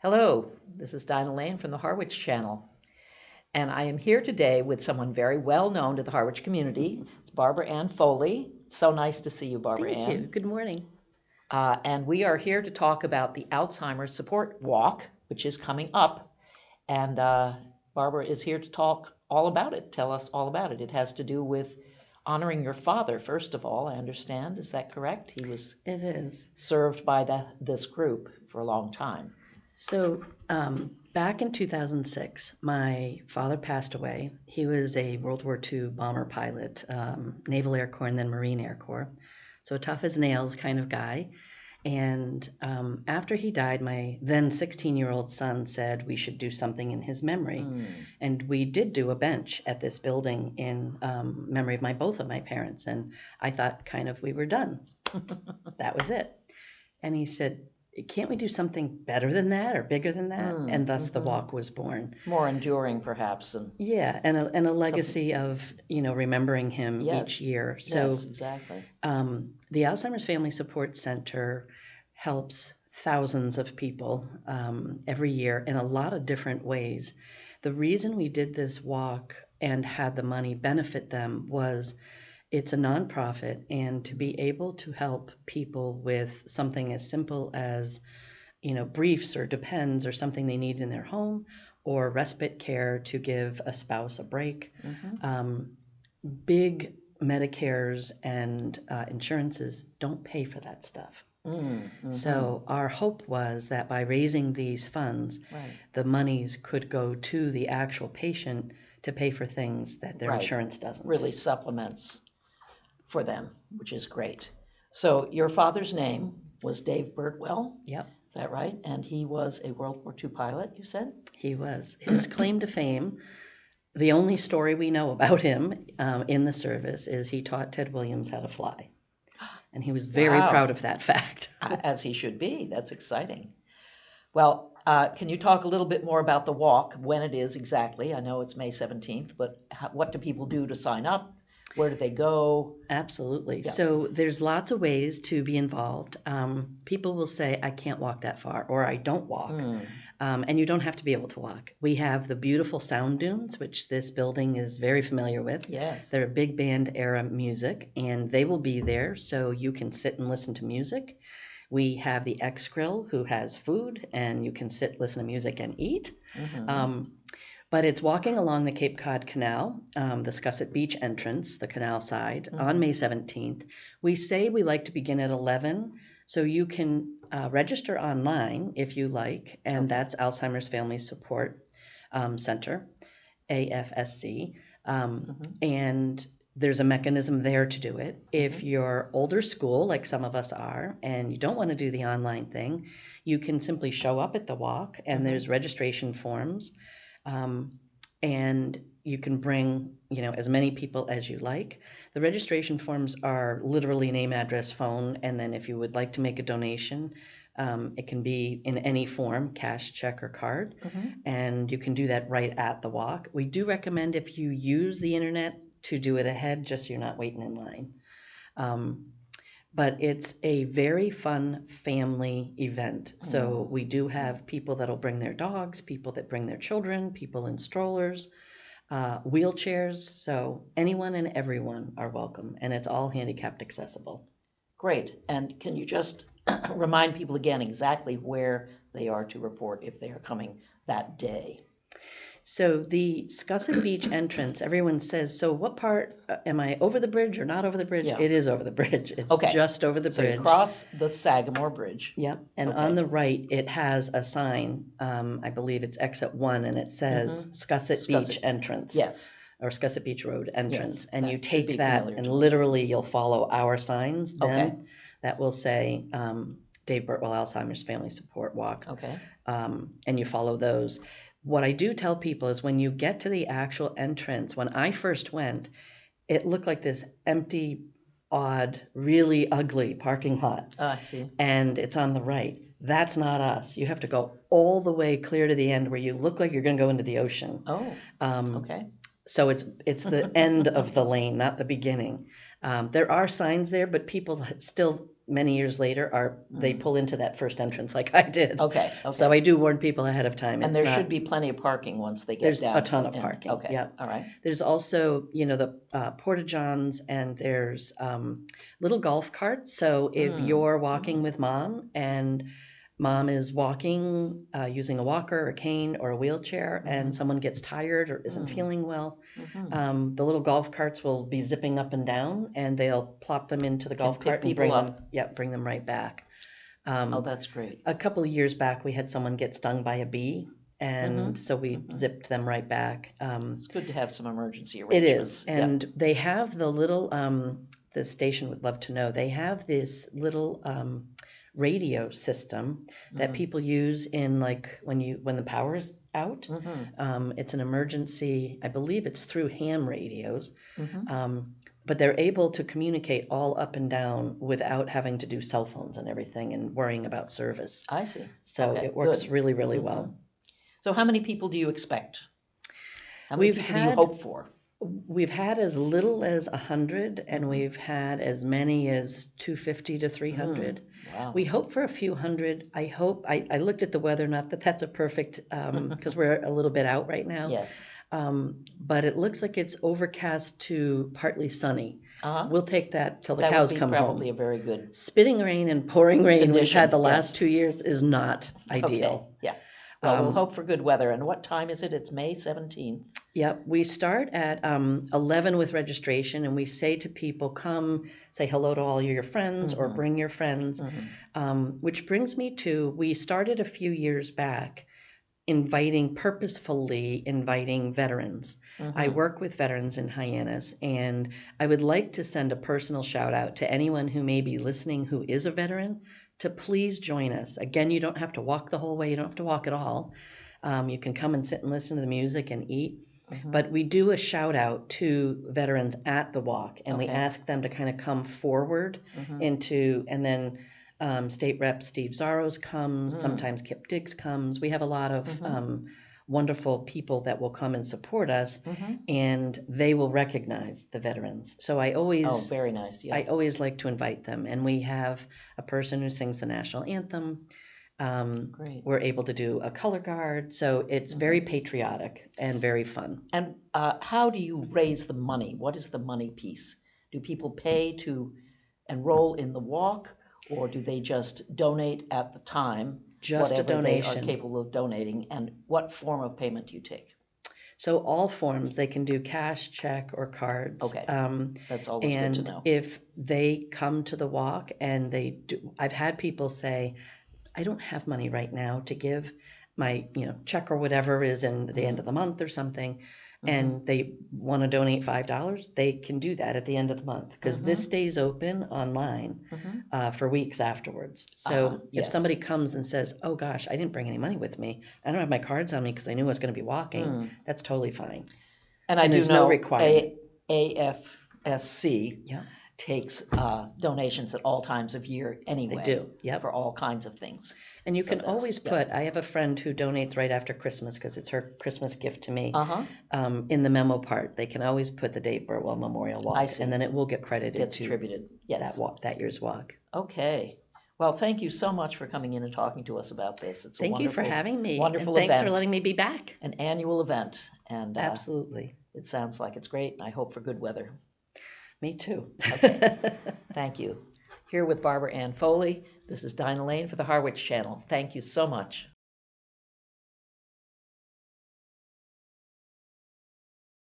Hello, this is Dinah Lane from the Harwich Channel, and I am here today with someone very well known to the Harwich community. It's Barbara Ann Foley. It's so nice to see you, Barbara Thank Ann. you. Good morning. And we are here to talk about the Alzheimer's Support Walk, which is coming up. And Barbara is here to talk all about it, tell us all about it. It has to do with honoring your father, first of all, I understand. Is that correct? He was It is. served by this group for a long time. So, back in 2006, my father passed away. He was a World War II bomber pilot, Naval Air Corps and then Marine Air Corps. So, tough as nails kind of guy. And after he died, my then 16-year-old son said we should do something in his memory. And we did do a bench at this building in memory of both of my parents. And I thought kind of we were done. That was it. And he said, can't we do something better than that or bigger than that? And thus the walk was born. More enduring, perhaps. Yeah, and a legacy of, remembering him Yes. each year. So Yes, exactly. the Alzheimer's Family Support Center helps thousands of people every year in a lot of different ways. The reason we did this walk and had the money benefit them was it's a nonprofit, and to be able to help people with something as simple as, briefs or depends or something they need in their home, or respite care to give a spouse a break. Big Medicares and insurances don't pay for that stuff. So our hope was that by raising these funds, the monies could go to the actual patient to pay for things that their insurance doesn't. Really supplements for them, which is great. So your father's name was Dave Birtwell. Yep. Is that right? And he was a World War II pilot, you said? He was. His claim to fame, the only story we know about him in the service is he taught Ted Williams how to fly. And he was very proud of that fact. As he should be. That's exciting. Well, can you talk a little bit more about the walk, when it is exactly? I know it's May 17th, but what do people do to sign up? Where do they go? Absolutely. Yeah. So there's lots of ways to be involved. People will say, I can't walk that far, or I don't walk. And you don't have to be able to walk. We have the beautiful sound dunes, which this building is very familiar with. Yes. They're big band era music, and they will be there so you can sit and listen to music. We have the X Grill, who has food, and you can sit, listen to music, and eat. But it's walking along the Cape Cod Canal, the Scusset Beach entrance, the canal side, on May 17th. We say we like to begin at 11, so you can register online if you like, and that's Alzheimer's Family Support Center, AFSC. And there's a mechanism there to do it. If you're older school, like some of us are, and you don't want to do the online thing, you can simply show up at the walk, and there's registration forms. And you can bring, as many people as you like. The registration forms are literally name, address, phone, and then if you would like to make a donation, it can be in any form, cash, check, or card, and you can do that right at the walk. We do recommend if you use the internet to do it ahead, just so you're not waiting in line. But it's a very fun family event. So we do have people that'll bring their dogs, people that bring their children, people in strollers, wheelchairs. So anyone and everyone are welcome, and it's all handicapped accessible. Great. And can you just remind people again exactly where they are to report if they are coming that day? So the Scusset Beach entrance, everyone says, so what part, am I over the bridge or not over the bridge? Yeah. It is over the bridge. It's just over the bridge. So you cross the Sagamore Bridge. Yep. And on the right, it has a sign, I believe it's exit 1, and it says Scusset Beach entrance. Yes. Or Scusset Beach Road entrance. Yes, and you take that and literally you'll follow our signs. Then that will say Dave Birtwell Alzheimer's Family Support Walk. Okay. And you follow those. What I do tell people is when you get to the actual entrance, when I first went, it looked like this empty, odd, really ugly parking lot. I see. And it's on the right. That's not us. You have to go all the way clear to the end where you look like you're going to go into the ocean. Oh, okay. So it's the end of the lane, not the beginning. There are signs there, but people still many years later they pull into that first entrance like I did. Okay, So okay. I do warn people ahead of time. And It's there not, should be plenty of parking once they get there's down. a ton of in. parking. Okay, Yeah. all right. There's also, the porta johns, and there's little golf carts. So if you're walking with mom and mom is walking using a walker or a cane or a wheelchair, and someone gets tired or isn't feeling well, the little golf carts will be zipping up and down, and they'll plop them into the golf cart and bring them, bring them right back. Oh, that's great. A couple of years back, we had someone get stung by a bee, and so we zipped them right back. It's good to have some emergency It arrangements. is, and they have the little, the station would love to know, they have this little radio system that people use in, like, when the power is out. It's an emergency, I believe it's through ham radios, but they're able to communicate all up and down without having to do cell phones and everything and worrying about service. I see. So Okay, it works good. really, really well. So how many people do you expect? How many We've people do you had- hope for? We've had as little as 100, and we've had as many as 250 to 300. Wow. We hope for a few hundred. I looked at the weather, not that that's a perfect, because we're a little bit out right now. Yes. But it looks like it's overcast to partly sunny. We'll take that till the That cows would be come probably home. a very good Spitting rain and pouring rain we've condition, had the last yes. 2 years is not ideal. Okay, yeah. Well, we'll hope for good weather. And what time is it? It's May 17th. Yep, we start at 11 with registration, and we say to people, come say hello to all your friends or bring your friends, which brings me to, we started a few years back purposefully inviting veterans. I work with veterans in Hyannis, and I would like to send a personal shout out to anyone who may be listening who is a veteran to please join us. Again, you don't have to walk the whole way, you don't have to walk at all. You can come and sit and listen to the music and eat. But we do a shout out to veterans at the walk, and we ask them to kind of come forward into, and then State Rep Steve Zaros comes, sometimes Kip Diggs comes. We have a lot of wonderful people that will come and support us, and they will recognize the veterans. So I always, Oh, very nice. Yeah. I always like to invite them, and we have a person who sings the national anthem. Great. We're able to do a color guard, so it's very patriotic and very fun. And how do you raise the money? What is the money piece? Do people pay to enroll in the walk, or do they just donate at the time? Just a whatever they are donation. capable of donating? And what form of payment do you take? So all forms, they can do cash, check, or cards. Okay, that's always good to know. And if they come to the walk and they do, I've had people say, I don't have money right now to give, my check or whatever is in the end of the month or something, and they want to donate $5, they can do that at the end of the month, because this stays open online for weeks afterwards. So if yes. somebody comes and says, oh gosh, I didn't bring any money with me, I don't have my cards on me because I knew I was going to be walking, that's totally fine. And I do there's know no requirement. AFSC Yeah. takes donations at all times of year anyway. They do, yep. For all kinds of things. And you can always put, I have a friend who donates right after Christmas because it's her Christmas gift to me. In the memo part, they can always put the date Birtwell Memorial Walk, I see. and then it will get credited Gets to attributed. Yes. that year's walk. Okay. Well, thank you so much for coming in and talking to us about this. It's a Thank you for wonderful, having me. wonderful and thanks event. for letting me be back. An annual event. And Absolutely. it sounds like it's great, and I hope for good weather. Me too. Okay. Thank you. Here with Barbara Ann Foley. This is Dinah Lane for the Harwich Channel. Thank you so much.